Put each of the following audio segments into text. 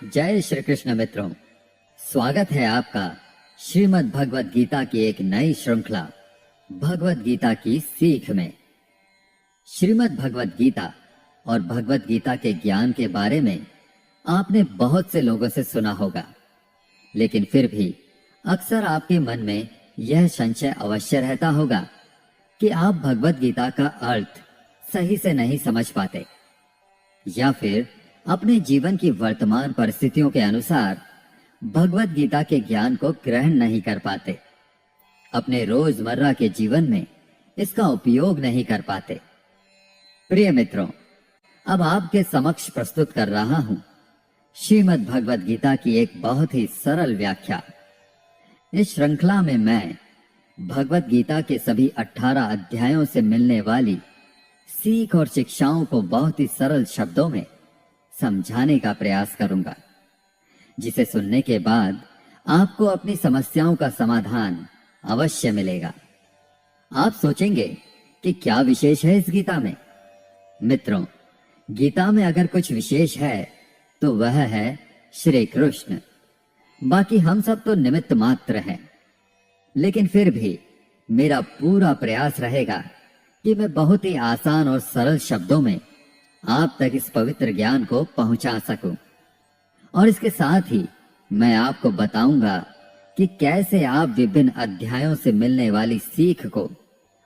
जय श्री कृष्ण मित्रों, स्वागत है आपका श्रीमद् भगवत गीता की एक नई श्रृंखला भगवत गीता की सीख में। श्रीमद् भगवत गीता और भगवत गीता के ज्ञान के बारे में आपने बहुत से लोगों से सुना होगा, लेकिन फिर भी अक्सर आपके मन में यह संशय अवश्य रहता होगा कि आप भगवत गीता का अर्थ सही से नहीं समझ पाते या फिर अपने जीवन की वर्तमान परिस्थितियों के अनुसार भगवत गीता के ज्ञान को ग्रहण नहीं कर पाते, अपने रोजमर्रा के जीवन में इसका उपयोग नहीं कर पाते। प्रिय मित्रों, अब आपके समक्ष प्रस्तुत कर रहा हूं श्रीमद् भगवत गीता की एक बहुत ही सरल व्याख्या। इस श्रृंखला में मैं भगवत गीता के सभी 18 अध्यायों से मिलने वाली सीख और शिक्षाओं को बहुत ही सरल शब्दों में समझाने का प्रयास करूंगा, जिसे सुनने के बाद आपको अपनी समस्याओं का समाधान अवश्य मिलेगा। आप सोचेंगे कि क्या विशेष है इस गीता में। मित्रों, गीता में अगर कुछ विशेष है तो वह है श्री कृष्ण। बाकी हम सब तो निमित्त मात्र हैं, लेकिन फिर भी मेरा पूरा प्रयास रहेगा कि मैं बहुत ही आसान और सरल शब्दों में आप तक इस पवित्र ज्ञान को पहुंचा सकूं। और इसके साथ ही मैं आपको बताऊंगा कि कैसे आप विभिन्न अध्यायों से मिलने वाली सीख को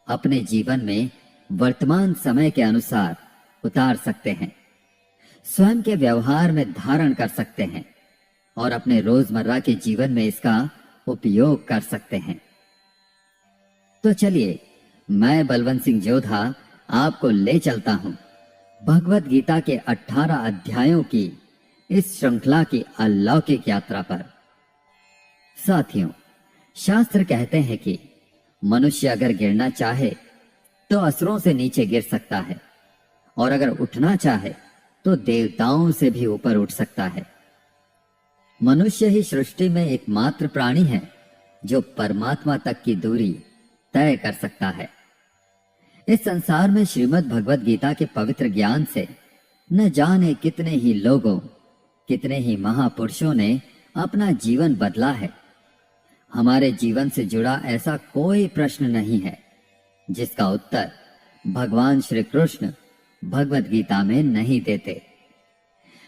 अपने जीवन में वर्तमान समय के अनुसार उतार सकते हैं, स्वयं के व्यवहार में धारण कर सकते हैं और अपने रोजमर्रा के जीवन में इसका उपयोग कर सकते हैं। तो चलिए, मैं बलवंत सिंह जोधा आपको ले चलता हूं भगवत गीता के 18 अध्यायों की इस श्रृंखला की अलौकिक यात्रा पर। साथियों, शास्त्र कहते हैं कि मनुष्य अगर गिरना चाहे तो असुरों से नीचे गिर सकता है, और अगर उठना चाहे तो देवताओं से भी ऊपर उठ सकता है। मनुष्य ही सृष्टि में एकमात्र प्राणी है जो परमात्मा तक की दूरी तय कर सकता है। इस संसार में श्रीमद् भगवत गीता के पवित्र ज्ञान से न जाने कितने ही लोगों, कितने ही महापुरुषों ने अपना जीवन बदला है। हमारे जीवन से जुड़ा ऐसा कोई प्रश्न नहीं है जिसका उत्तर भगवान श्री कृष्ण भगवत गीता में नहीं देते।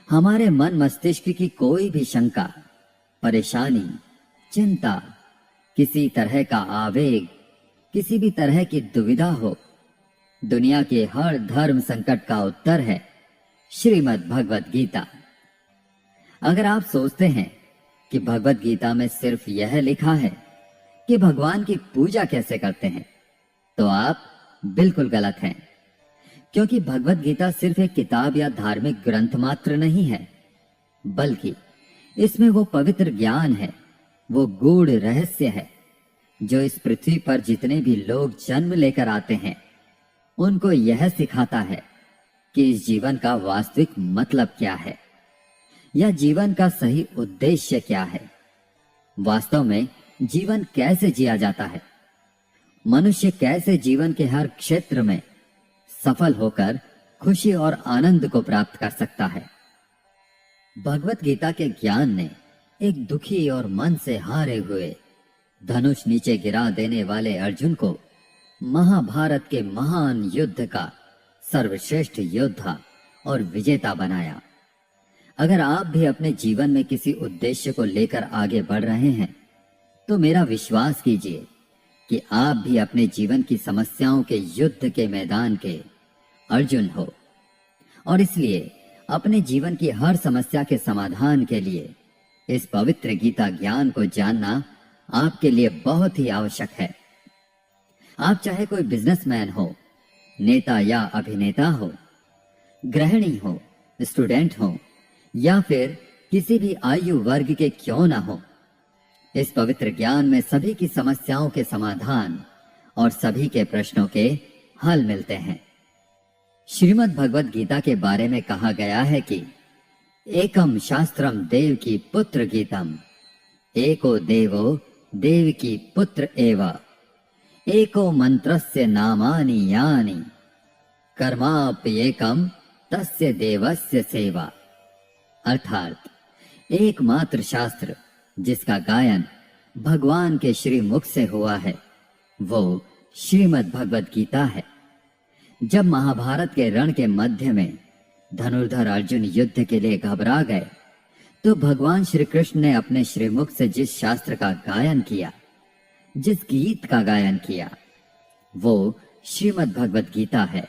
हमारे मन मस्तिष्क की कोई भी शंका, परेशानी, चिंता, किसी तरह का आवेग, किसी भी तरह की दुविधा हो, दुनिया के हर धर्म संकट का उत्तर है श्रीमद् भगवत गीता। अगर आप सोचते हैं कि भगवत गीता में सिर्फ यह लिखा है कि भगवान की पूजा कैसे करते हैं, तो आप बिल्कुल गलत हैं, क्योंकि भगवत गीता सिर्फ एक किताब या धार्मिक ग्रंथ मात्र नहीं है, बल्कि इसमें वो पवित्र ज्ञान है, वो गूढ़ रहस्य है जो इस पृथ्वी पर जितने भी लोग जन्म लेकर आते हैं उनको यह सिखाता है कि इस जीवन का वास्तविक मतलब क्या है या जीवन का सही उद्देश्य क्या है। वास्तव में जीवन कैसे जिया जाता है, मनुष्य कैसे जीवन के हर क्षेत्र में सफल होकर खुशी और आनंद को प्राप्त कर सकता है। भगवत गीता के ज्ञान ने एक दुखी और मन से हारे हुए, धनुष नीचे गिरा देने वाले अर्जुन को महाभारत के महान युद्ध का सर्वश्रेष्ठ योद्धा और विजेता बनाया। अगर आप भी अपने जीवन में किसी उद्देश्य को लेकर आगे बढ़ रहे हैं, तो मेरा विश्वास कीजिए कि आप भी अपने जीवन की समस्याओं के युद्ध के मैदान के अर्जुन हो, और इसलिए अपने जीवन की हर समस्या के समाधान के लिए इस पवित्र गीता ज्ञान को जानना आपके लिए बहुत ही आवश्यक है। आप चाहे कोई बिजनेसमैन हो, नेता या अभिनेता हो, गृहिणी हो, स्टूडेंट हो, या फिर किसी भी आयु वर्ग के क्यों ना हो, इस पवित्र ज्ञान में सभी की समस्याओं के समाधान और सभी के प्रश्नों के हल मिलते हैं। श्रीमद् भगवत गीता के बारे में कहा गया है कि एकम शास्त्रम देवकी पुत्र गीतम, एको देवो देवकी पुत्र एव, एको मंत्रस्य नामानि यानि, कर्माप्येकम तस्य देवस्य सेवा। अर्थात एकमात्र शास्त्र जिसका गायन भगवान के श्री मुख से हुआ है वो श्रीमद् भगवद गीता है। जब महाभारत के रण के मध्य में धनुर्धर अर्जुन युद्ध के लिए घबरा गए तो भगवान श्री कृष्ण ने अपने श्रीमुख से जिस शास्त्र का गायन किया, जिस गीत का गायन किया, वो श्रीमद् भगवद गीता है।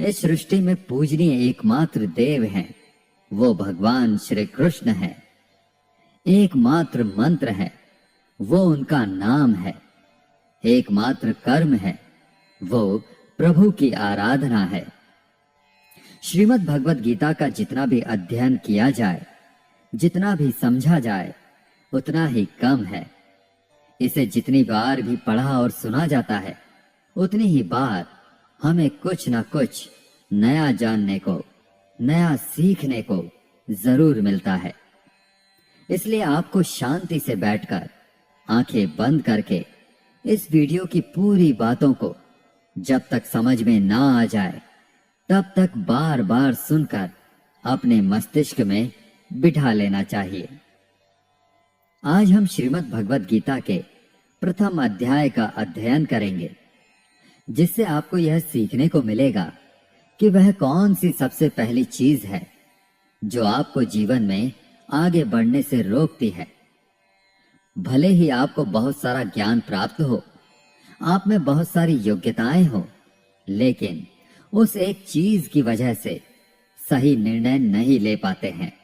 इस सृष्टि में पूजनीय एकमात्र देव हैं, वो भगवान श्री कृष्ण है। एकमात्र मंत्र है, वो उनका नाम है। एकमात्र कर्म है, वो प्रभु की आराधना है। श्रीमद् भगवद गीता का जितना भी अध्ययन किया जाए, जितना भी समझा जाए, उतना ही कम है। इसे जितनी बार भी पढ़ा और सुना जाता है, उतनी ही बार हमें कुछ न कुछ नया जानने को, नया सीखने को जरूर मिलता है। इसलिए आपको शांति से बैठकर आंखें बंद करके इस वीडियो की पूरी बातों को जब तक समझ में ना आ जाए तब तक बार बार सुनकर अपने मस्तिष्क में बिठा लेना चाहिए। आज हम श्रीमद् भगवद गीता के प्रथम अध्याय का अध्ययन करेंगे, जिससे आपको यह सीखने को मिलेगा कि वह कौन सी सबसे पहली चीज है जो आपको जीवन में आगे बढ़ने से रोकती है। भले ही आपको बहुत सारा ज्ञान प्राप्त हो, आप में बहुत सारी योग्यताएं हो, लेकिन उस एक चीज की वजह से सही निर्णय नहीं ले पाते हैं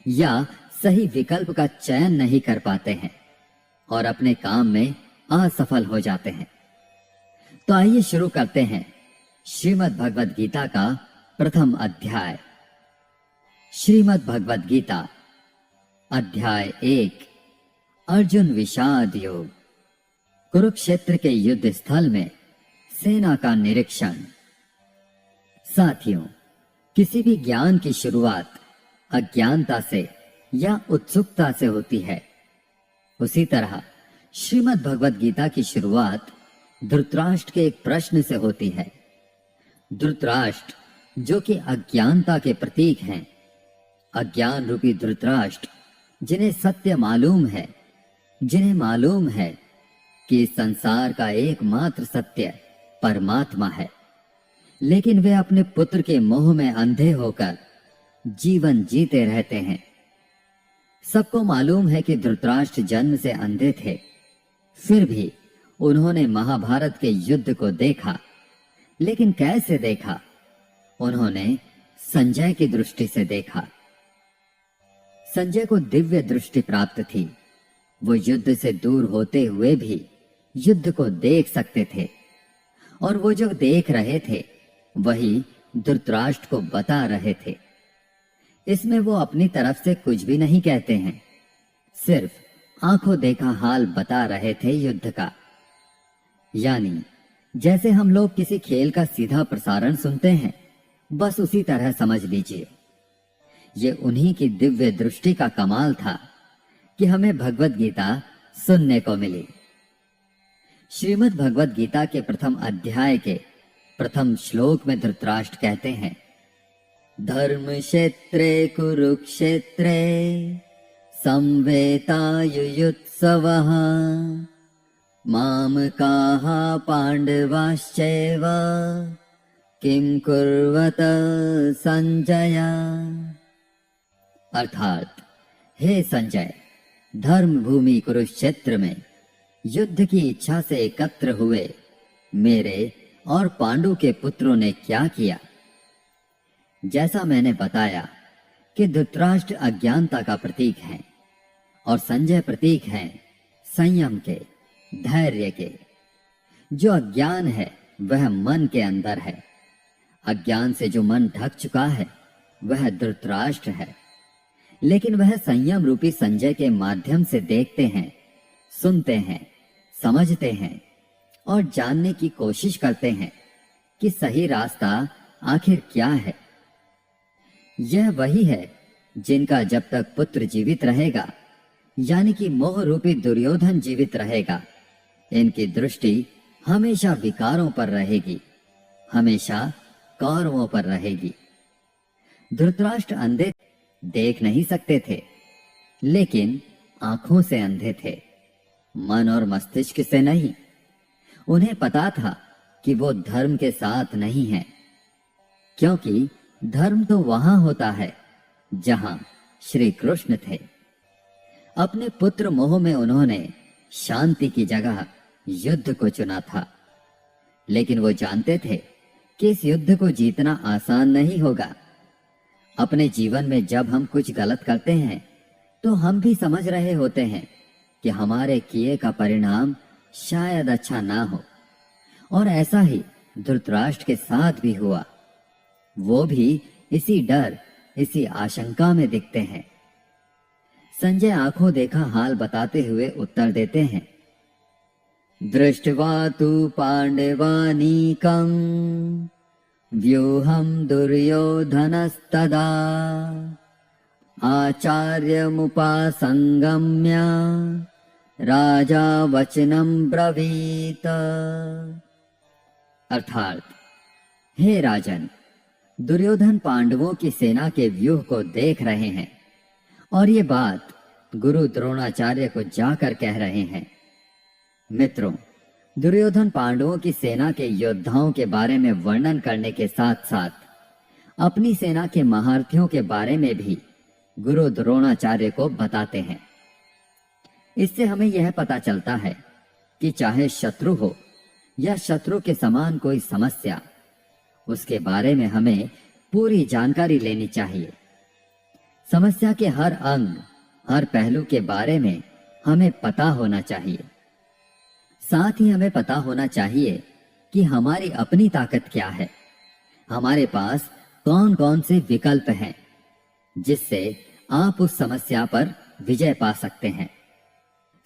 या सही विकल्प का चयन नहीं कर पाते हैं और अपने काम में असफल हो जाते हैं। तो आइए शुरू करते हैं श्रीमद् भगवद गीता का प्रथम अध्याय। श्रीमद् भगवद गीता अध्याय 1, अर्जुन विषाद योग। कुरुक्षेत्र के युद्ध स्थल में सेना का निरीक्षण। साथियों, किसी भी ज्ञान की शुरुआत अज्ञानता से या उत्सुकता से होती है। उसी तरह श्रीमद् भगवद गीता की शुरुआत धृतराष्ट्र के एक प्रश्न से होती है। धृतराष्ट्र जो कि अज्ञानता के प्रतीक हैं, अज्ञान रूपी धृतराष्ट्र जिन्हें सत्य मालूम है, जिन्हें मालूम है कि इस संसार का एकमात्र सत्य परमात्मा है, लेकिन वे अपने पुत्र के मोह में अंधे होकर जीवन जीते रहते हैं। सबको मालूम है कि धृतराष्ट्र जन्म से अंधे थे, फिर भी उन्होंने महाभारत के युद्ध को देखा। लेकिन कैसे देखा? उन्होंने संजय की दृष्टि से देखा। संजय को दिव्य दृष्टि प्राप्त थी। वो युद्ध से दूर होते हुए भी युद्ध को देख सकते थे, और वो जो देख रहे थे वही धृतराष्ट्र को बता रहे थे। इसमें वो अपनी तरफ से कुछ भी नहीं कहते हैं, सिर्फ आंखों देखा हाल बता रहे थे युद्ध का। यानी जैसे हम लोग किसी खेल का सीधा प्रसारण सुनते हैं, बस उसी तरह समझ लीजिए। ये उन्हीं की दिव्य दृष्टि का कमाल था कि हमें भगवद गीता सुनने को मिली। श्रीमद् भगवद गीता के प्रथम अध्याय के प्रथम श्लोक में धृतराष्ट्र कहते हैं, धर्म क्षेत्रे कुरुक्षेत्रे संवेतायुयुत्सवः मामकाः पांडवाश्चैव किं कुर्वत संजय। अर्थात, हे संजय, धर्म भूमि कुरुक्षेत्र में युद्ध की इच्छा से एकत्र हुए मेरे और पांडु के पुत्रों ने क्या किया। जैसा मैंने बताया कि धृतराष्ट्र अज्ञानता का प्रतीक है और संजय प्रतीक है संयम के, धैर्य के। जो अज्ञान है वह मन के अंदर है। अज्ञान से जो मन ढक चुका है वह धृतराष्ट्र है, लेकिन वह संयम रूपी संजय के माध्यम से देखते हैं, सुनते हैं, समझते हैं और जानने की कोशिश करते हैं कि सही रास्ता आखिर क्या है। यह वही है जिनका जब तक पुत्र जीवित रहेगा, यानी कि मोह रूपी दुर्योधन जीवित रहेगा, इनकी दृष्टि हमेशा विकारों पर रहेगी, हमेशा कौरवों पर रहेगी। धृतराष्ट्र अंधे देख नहीं सकते थे, लेकिन आंखों से अंधे थे, मन और मस्तिष्क से नहीं। उन्हें पता था कि वो धर्म के साथ नहीं है, क्योंकि धर्म तो वहां होता है जहां श्री कृष्ण थे। अपने पुत्र मोह में उन्होंने शांति की जगह युद्ध को चुना था, लेकिन वो जानते थे कि इस युद्ध को जीतना आसान नहीं होगा। अपने जीवन में जब हम कुछ गलत करते हैं तो हम भी समझ रहे होते हैं कि हमारे किए का परिणाम शायद अच्छा ना हो, और ऐसा ही धृतराष्ट्र के साथ भी हुआ। वो भी इसी डर, इसी आशंका में दिखते हैं। संजय आंखों देखा हाल बताते हुए उत्तर देते हैं, दृष्ट्वा तु पांडवानीकं व्यूहं दुर्योधनस्तदा आचार्यमुपासंगम्य राजा वचनं ब्रवीत। अर्थात, हे राजन, दुर्योधन पांडवों की सेना के व्यूह को देख रहे हैं और ये बात गुरु द्रोणाचार्य को जाकर कह रहे हैं। मित्रों, दुर्योधन पांडवों की सेना के योद्धाओं के बारे में वर्णन करने के साथ साथ अपनी सेना के महारथियों के बारे में भी गुरु द्रोणाचार्य को बताते हैं। इससे हमें यह पता चलता है कि चाहे शत्रु हो या शत्रु के समान कोई समस्या, उसके बारे में हमें पूरी जानकारी लेनी चाहिए। समस्या के हर अंग, हर पहलू के बारे में हमें पता होना चाहिए। साथ ही हमें पता होना चाहिए कि हमारी अपनी ताकत क्या है, हमारे पास कौन कौन से विकल्प हैं जिससे आप उस समस्या पर विजय पा सकते हैं।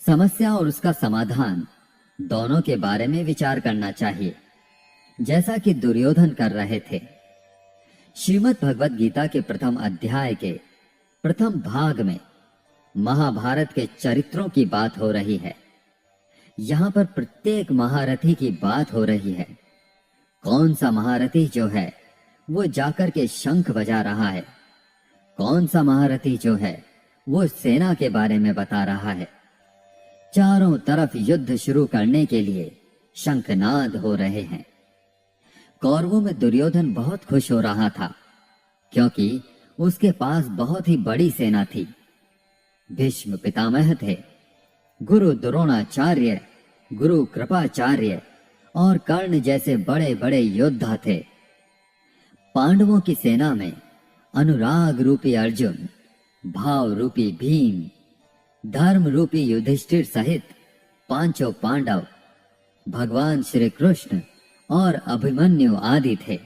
समस्या और उसका समाधान दोनों के बारे में विचार करना चाहिए, जैसा कि दुर्योधन कर रहे थे। श्रीमद् भगवद गीता के प्रथम अध्याय के प्रथम भाग में महाभारत के चरित्रों की बात हो रही है। यहां पर प्रत्येक महारथी की बात हो रही है। कौन सा महारथी जो है वो जाकर के शंख बजा रहा है, कौन सा महारथी जो है वो सेना के बारे में बता रहा है। चारों तरफ युद्ध शुरू करने के लिए शंखनाद हो रहे हैं। कौरवों में दुर्योधन बहुत खुश हो रहा था, क्योंकि उसके पास बहुत ही बड़ी सेना थी। भीष्म पितामह थे, गुरु द्रोणाचार्य, गुरु कृपाचार्य और कर्ण जैसे बड़े बड़े योद्धा थे। पांडवों की सेना में अनुराग रूपी अर्जुन, भाव रूपी भीम, धर्म रूपी युधिष्ठिर सहित पांचों पांडव, भगवान श्री कृष्ण और अभिमन्यु आदि थे।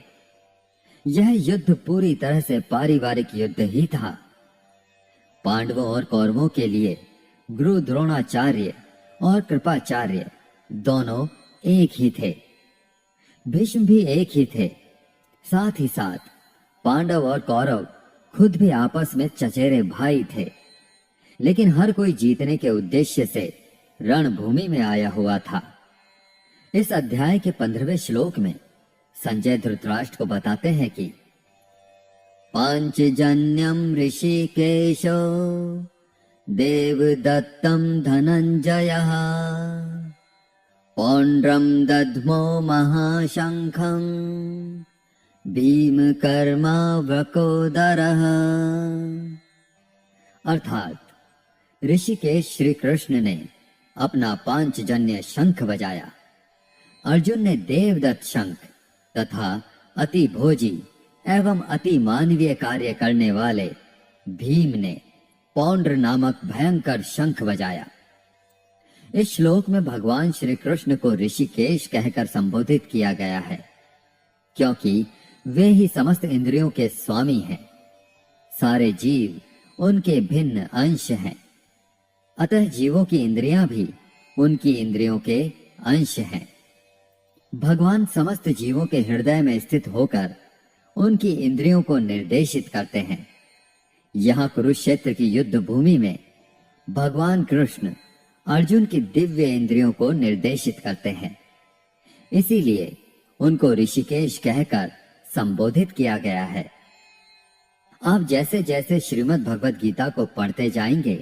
यह युद्ध पूरी तरह से पारिवारिक युद्ध ही था। पांडवों और कौरवों के लिए गुरु द्रोणाचार्य और कृपाचार्य दोनों एक ही थे। भीष्म भी एक ही थे। साथ ही साथ पांडव और कौरव खुद भी आपस में चचेरे भाई थे। लेकिन हर कोई जीतने के उद्देश्य से रणभूमि में आया हुआ था। इस अध्याय के 15वें श्लोक में संजय धृतराष्ट्र को बताते हैं कि पांचजन्यम ऋषिकेशो देवदत्तं धनंजयः पौंड्रम दध्मो महाशंखं भीमकर्मा वृकोदरः। अर्थात, ऋषिकेश श्री कृष्ण ने अपना पांचजन्य शंख बजाया, अर्जुन ने देवदत्त शंख तथा अति भोजी एवं अति मानवीय कार्य करने वाले भीम ने पौंड्र नामक भयंकर शंख बजाया। इस श्लोक में भगवान श्री कृष्ण को ऋषिकेश कहकर संबोधित किया गया है, क्योंकि वे ही समस्त इंद्रियों के स्वामी हैं। सारे जीव उनके भिन्न अंश हैं, अतः जीवों की इंद्रियां भी उनकी इंद्रियों के अंश हैं। भगवान समस्त जीवों के हृदय में स्थित होकर उनकी इंद्रियों को निर्देशित करते हैं। यहाँ कुरुक्षेत्र की युद्ध भूमि में भगवान कृष्ण अर्जुन की दिव्य इंद्रियों को निर्देशित करते हैं। इसीलिए उनको ऋषिकेश कहकर संबोधित किया गया है। आप जैसे जैसे श्रीमद् भगवत गीता को पढ़ते जाएंगे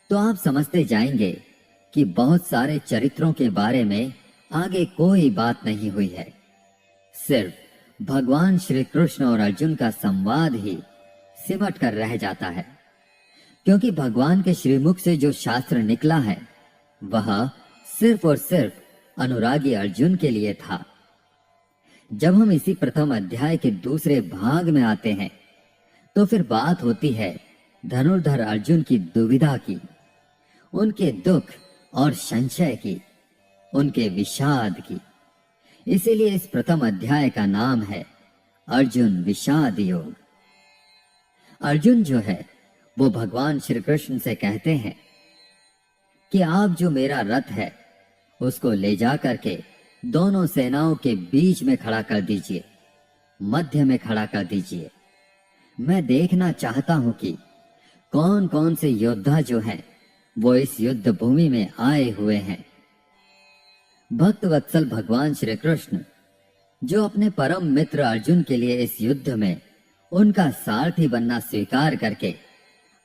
तो आप समझते जाएंगे कि बहुत सारे चरित्रों के बारे में आगे कोई बात नहीं हुई है। सिर्फ भगवान श्री कृष्ण और अर्जुन का संवाद ही सिमट कर रह जाता है, क्योंकि भगवान के श्रीमुख से जो शास्त्र निकला है वह सिर्फ और सिर्फ अनुरागी अर्जुन के लिए था। जब हम इसी प्रथम अध्याय के दूसरे भाग में आते हैं तो फिर बात होती है धनुर्धर अर्जुन की दुविधा की, उनके दुख और संशय की, उनके विषाद की। इसीलिए इस प्रथम अध्याय का नाम है अर्जुन विषाद योग। अर्जुन जो है वो भगवान श्री कृष्ण से कहते हैं कि आप जो मेरा रथ है उसको ले जा करके दोनों सेनाओं के बीच में खड़ा कर दीजिए, मध्य में खड़ा कर दीजिए। मैं देखना चाहता हूं कि कौन कौन से योद्धा जो हैं वो इस युद्ध भूमि में आए हुए हैं। भक्त वत्सल भगवान श्री कृष्ण जो अपने परम मित्र अर्जुन के लिए इस युद्ध में उनका सारथी बनना स्वीकार करके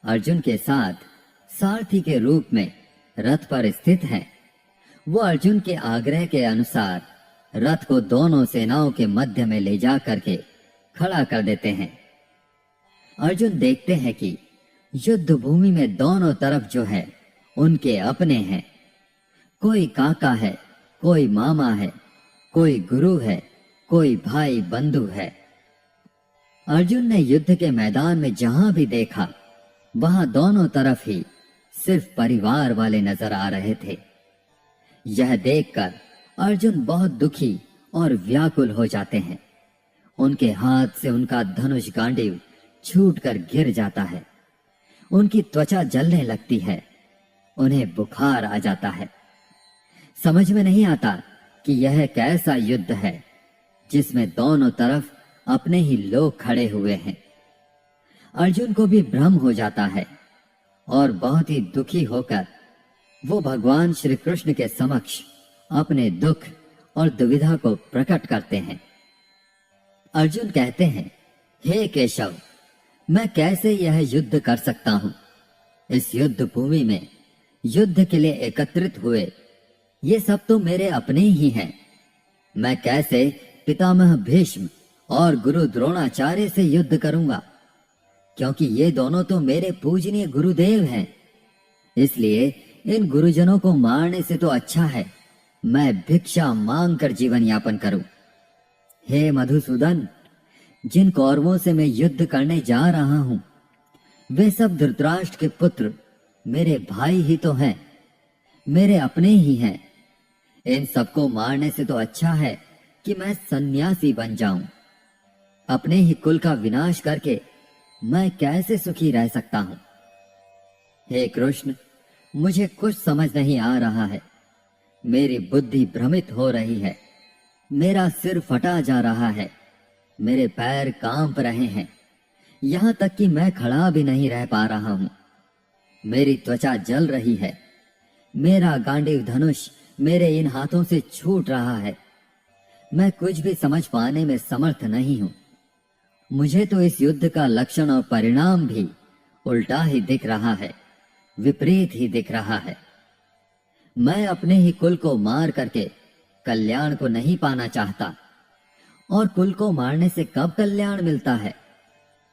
अर्जुन के साथ सारथी के रूप में रथ पर स्थित हैं, वो अर्जुन के आग्रह के अनुसार रथ को दोनों सेनाओं के मध्य में ले जा करके खड़ा कर देते हैं। अर्जुन देखते हैं कि युद्ध भूमि में दोनों तरफ जो है उनके अपने हैं। कोई काका है, कोई मामा है, कोई गुरु है, कोई भाई बंधु है। अर्जुन ने युद्ध के मैदान में जहां भी देखा वहां दोनों तरफ ही सिर्फ परिवार वाले नजर आ रहे थे। यह देखकर अर्जुन बहुत दुखी और व्याकुल हो जाते हैं। उनके हाथ से उनका धनुष गांडीव छूटकर गिर जाता है। उनकी त्वचा जलने लगती है, उन्हें बुखार आ जाता है। समझ में नहीं आता कि यह कैसा युद्ध है जिसमें दोनों तरफ अपने ही लोग खड़े हुए हैं। अर्जुन को भी भ्रम हो जाता है और बहुत ही दुखी होकर वो भगवान श्री कृष्ण के समक्ष अपने दुख और दुविधा को प्रकट करते हैं। अर्जुन कहते हैं, हे केशव, मैं कैसे यह युद्ध कर सकता हूं? इस युद्ध भूमि में युद्ध के लिए एकत्रित हुए ये सब तो मेरे अपने ही हैं। मैं कैसे पितामह भीष्म और गुरु द्रोणाचार्य से युद्ध करूंगा, क्योंकि ये दोनों तो मेरे पूजनीय गुरुदेव हैं। इसलिए इन गुरुजनों को मारने से तो अच्छा है मैं भिक्षा मांग कर जीवन यापन करूं। हे मधुसूदन, जिन कौरवों से मैं युद्ध करने जा रहा हूं वे सब धृतराष्ट्र के पुत्र मेरे भाई ही तो हैं, मेरे अपने ही हैं। इन सबको मारने से तो अच्छा है कि मैं सन्यासी बन जाऊं। अपने ही कुल का विनाश करके मैं कैसे सुखी रह सकता हूं? हे कृष्ण, मुझे कुछ समझ नहीं आ रहा है। मेरी बुद्धि भ्रमित हो रही है, मेरा सिर फटा जा रहा है, मेरे पैर कांप रहे हैं, यहां तक कि मैं खड़ा भी नहीं रह पा रहा हूं। मेरी त्वचा जल रही है, मेरा गांडीव धनुष मेरे इन हाथों से छूट रहा है। मैं कुछ भी समझ पाने में समर्थ नहीं हूं। मुझे तो इस युद्ध का लक्षण और परिणाम भी उल्टा ही दिख रहा है, विपरीत ही दिख रहा है। मैं अपने ही कुल को मार करके कल्याण को नहीं पाना चाहता, और कुल को मारने से कब कल्याण मिलता है?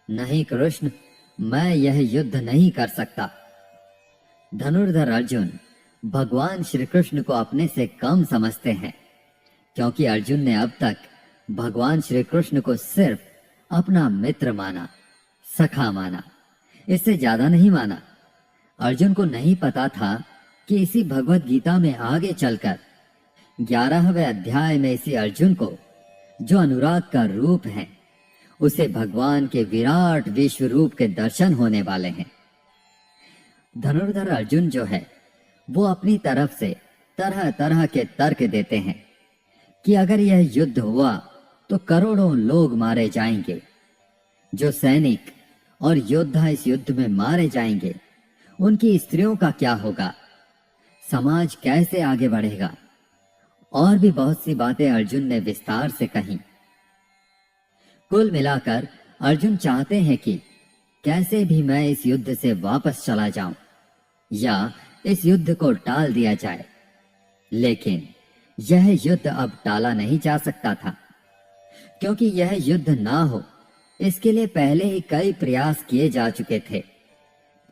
नहीं कृष्ण, मैं यह युद्ध नहीं कर सकता। धनुर्धर अर्जुन भगवान श्री कृष्ण को अपने से कम समझते हैं, क्योंकि अर्जुन ने अब तक भगवान श्री कृष्ण को सिर्फ अपना मित्र माना, सखा माना, इससे ज्यादा नहीं माना। अर्जुन को नहीं पता था कि इसी भगवत गीता में आगे चलकर 11वें अध्याय में इसी अर्जुन को, जो अनुराग का रूप है, उसे भगवान के विराट विश्व रूप के दर्शन होने वाले हैं। धनुर्धर अर्जुन जो है वो अपनी तरफ से तरह तरह के तर्क देते हैं कि अगर यह युद्ध हुआ तो करोड़ों लोग मारे जाएंगे। जो सैनिक और योद्धा इस युद्ध में मारे जाएंगे उनकी स्त्रियों का क्या होगा? समाज कैसे आगे बढ़ेगा? और भी बहुत सी बातें अर्जुन ने विस्तार से कही। कुल मिलाकर अर्जुन चाहते हैं कि कैसे भी मैं इस युद्ध से वापस चला जाऊं या इस युद्ध को टाल दिया जाए, लेकिन यह युद्ध अब टाला नहीं जा सकता था, क्योंकि यह युद्ध ना हो इसके लिए पहले ही कई प्रयास किए जा चुके थे।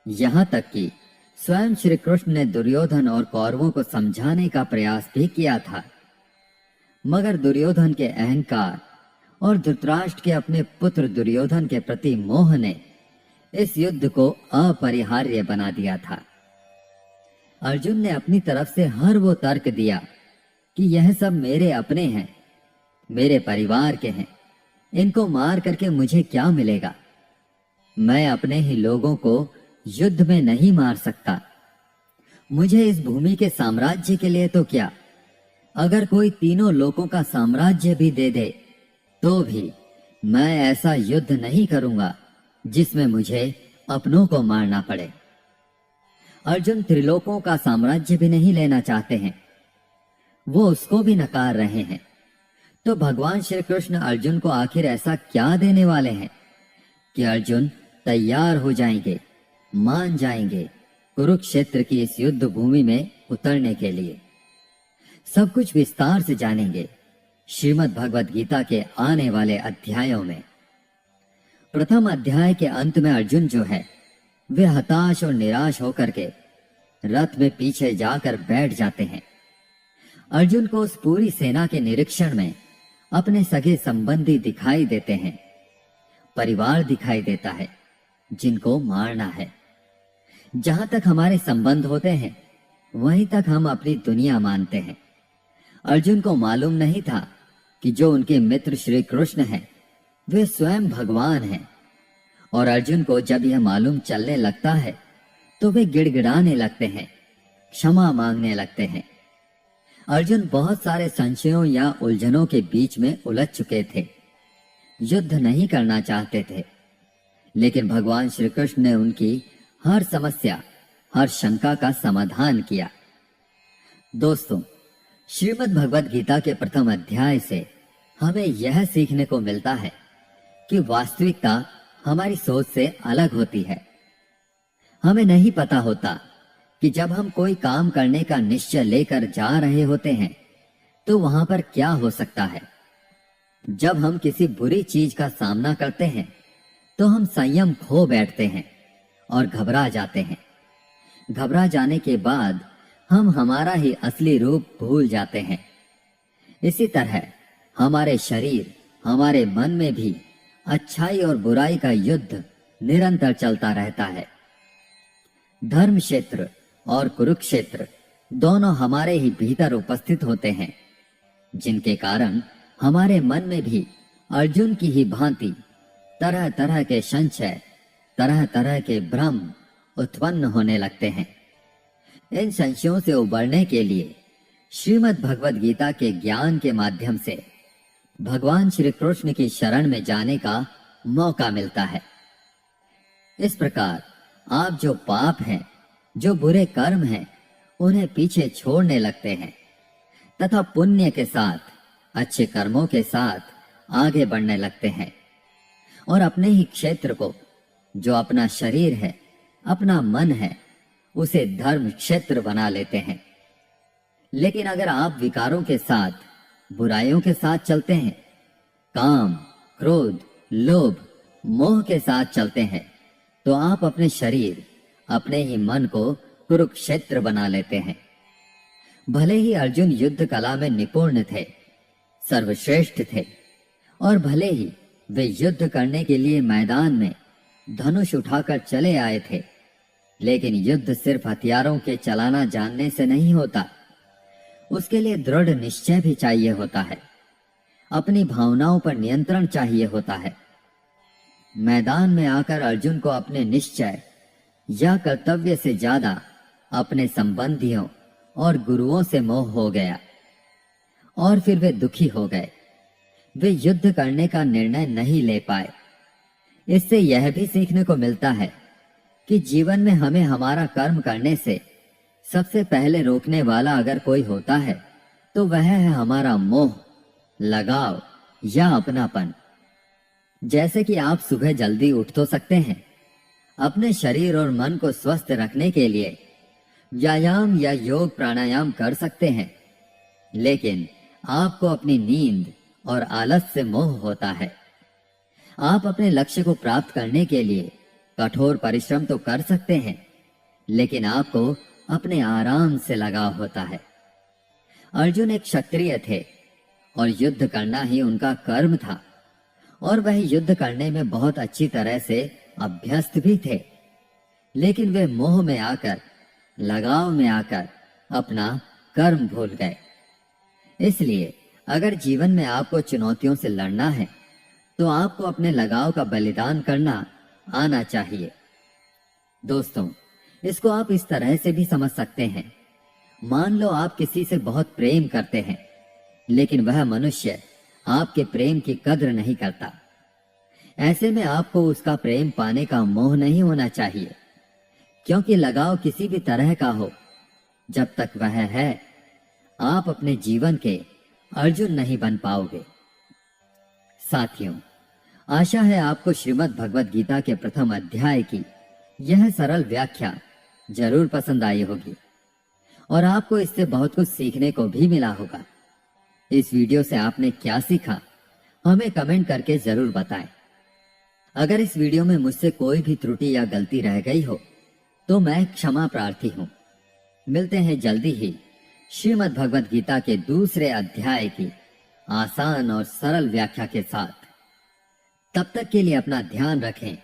यहां तक कि स्वयं श्री कृष्ण ने दुर्योधन और कौरवों को समझाने का प्रयास भी किया था, मगर दुर्योधन के अहंकार और धृतराष्ट्र के अपने पुत्र दुर्योधन के प्रति मोह ने इस युद्ध को अपरिहार्य बना दिया था। अर्जुन ने अपनी तरफ से हर वो तर्क दिया कि यह सब मेरे अपने हैं, मेरे परिवार के हैं, इनको मार करके मुझे क्या मिलेगा? मैं अपने ही लोगों को युद्ध में नहीं मार सकता। मुझे इस भूमि के साम्राज्य के लिए तो क्या, अगर कोई तीनों लोगों का साम्राज्य भी दे दे तो भी मैं ऐसा युद्ध नहीं करूंगा जिसमें मुझे अपनों को मारना पड़े। अर्जुन त्रिलोकों का साम्राज्य भी नहीं लेना चाहते हैं, वो उसको भी नकार रहे हैं। तो भगवान श्री कृष्ण अर्जुन को आखिर ऐसा क्या देने वाले हैं कि अर्जुन तैयार हो जाएंगे, मान जाएंगे कुरुक्षेत्र की इस युद्ध भूमि में उतरने के लिए? सब कुछ विस्तार से जानेंगे श्रीमद् भगवद गीता के आने वाले अध्यायों में। प्रथम अध्याय के अंत में अर्जुन जो है वे हताश और निराश होकर के रथ में पीछे जाकर बैठ जाते हैं। अर्जुन को उस पूरी सेना के निरीक्षण में अपने सगे संबंधी दिखाई देते हैं, परिवार दिखाई देता है जिनको मारना है। जहां तक हमारे संबंध होते हैं वहीं तक हम अपनी दुनिया मानते हैं। अर्जुन को मालूम नहीं था कि जो उनके मित्र श्री कृष्ण हैं वे स्वयं भगवान हैं, और अर्जुन को जब यह मालूम चलने लगता है तो वे गिड़गिड़ाने लगते हैं, क्षमा मांगने लगते हैं। अर्जुन बहुत सारे संशयों या उलझनों के बीच में उलझ चुके थे, युद्ध नहीं करना चाहते थे, लेकिन भगवान श्री कृष्ण ने उनकी हर समस्या, हर शंका का समाधान किया। दोस्तों, श्रीमद् भगवद गीता के प्रथम अध्याय से हमें यह सीखने को मिलता है कि वास्तविकता हमारी सोच से अलग होती है। हमें नहीं पता होता कि जब हम कोई काम करने का निश्चय लेकर जा रहे होते हैं तो वहां पर क्या हो सकता है। जब हम किसी बुरी चीज का सामना करते हैं तो हम संयम खो बैठते हैं और घबरा जाते हैं। घबरा जाने के बाद हम हमारा ही असली रूप भूल जाते हैं। इसी तरह हमारे शरीर, हमारे मन में भी अच्छाई और बुराई का युद्ध निरंतर चलता रहता है। धर्म क्षेत्र और कुरुक्षेत्र दोनों हमारे ही भीतर उपस्थित होते हैं, जिनके कारण हमारे मन में भी अर्जुन की ही भांति तरह तरह के संशय, तरह तरह के भ्रम उत्पन्न होने लगते हैं। इन संशयों से उबरने के लिए श्रीमद् भगवद गीता के ज्ञान के माध्यम से भगवान श्री कृष्ण की शरण में जाने का मौका मिलता है। इस प्रकार आप जो पाप हैं, जो बुरे कर्म हैं, उन्हें पीछे छोड़ने लगते हैं तथा पुण्य के साथ, अच्छे कर्मों के साथ आगे बढ़ने लगते हैं और अपने ही क्षेत्र को, जो अपना शरीर है, अपना मन है, उसे धर्म क्षेत्र बना लेते हैं। लेकिन अगर आप विकारों के साथ, बुराइयों के साथ चलते हैं, काम, क्रोध, लोभ, मोह के साथ चलते हैं, तो आप अपने शरीर, अपने ही मन को कुरुक्षेत्र बना लेते हैं। भले ही अर्जुन युद्ध कला में निपुण थे, सर्वश्रेष्ठ थे, और भले ही वे युद्ध करने के लिए मैदान में धनुष उठाकर चले आए थे, लेकिन युद्ध सिर्फ हथियारों के चलाना जानने से नहीं होता, उसके लिए दृढ़ निश्चय भी चाहिए होता है, अपनी भावनाओं पर नियंत्रण चाहिए होता है। मैदान में आकर अर्जुन को अपने निश्चय या कर्तव्य से ज्यादा अपने संबंधियों और गुरुओं से मोह हो गया और फिर वे दुखी हो गए। वे युद्ध करने का निर्णय नहीं ले पाए। इससे यह भी सीखने को मिलता है कि जीवन में हमें हमारा कर्म करने से सबसे पहले रोकने वाला अगर कोई होता है तो वह है हमारा मोह, लगाव या अपनापन। जैसे कि आप सुबह जल्दी उठ तो सकते हैं, अपने शरीर और मन को स्वस्थ रखने के लिए व्यायाम या योग प्राणायाम कर सकते हैं, लेकिन आपको अपनी नींद और आलस से मोह होता है। आप अपने लक्ष्य को प्राप्त करने के लिए कठोर परिश्रम तो कर सकते हैं, लेकिन आपको अपने आराम से लगाव होता है। अर्जुन एक क्षत्रिय थे और युद्ध करना ही उनका कर्म था, और वह युद्ध करने में बहुत अच्छी तरह से अभ्यस्त भी थे, लेकिन वे मोह में आकर, लगाव में आकर अपना कर्म भूल गए। इसलिए अगर जीवन में आपको चुनौतियों से लड़ना है तो आपको अपने लगाव का बलिदान करना आना चाहिए। दोस्तों, इसको आप इस तरह से भी समझ सकते हैं। मान लो आप किसी से बहुत प्रेम करते हैं, लेकिन वह मनुष्य आपके प्रेम की कद्र नहीं करता। ऐसे में आपको उसका प्रेम पाने का मोह नहीं होना चाहिए, क्योंकि लगाव किसी भी तरह का हो, जब तक वह है आप अपने जीवन के अर्जुन नहीं बन पाओगे। साथियों, आशा है आपको श्रीमद् भगवद गीता के प्रथम अध्याय की यह सरल व्याख्या जरूर पसंद आई होगी और आपको इससे बहुत कुछ सीखने को भी मिला होगा। इस वीडियो से आपने क्या सीखा, हमें कमेंट करके जरूर बताएं। अगर इस वीडियो में मुझसे कोई भी त्रुटि या गलती रह गई हो तो मैं क्षमा प्रार्थी हूं। मिलते हैं जल्दी ही श्रीमद् भगवद गीता के दूसरे अध्याय की आसान और सरल व्याख्या के साथ। तब तक के लिए अपना ध्यान रखें,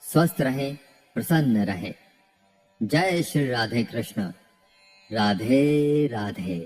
स्वस्थ रहें, प्रसन्न रहें। जय श्री राधे कृष्ण। राधे राधे।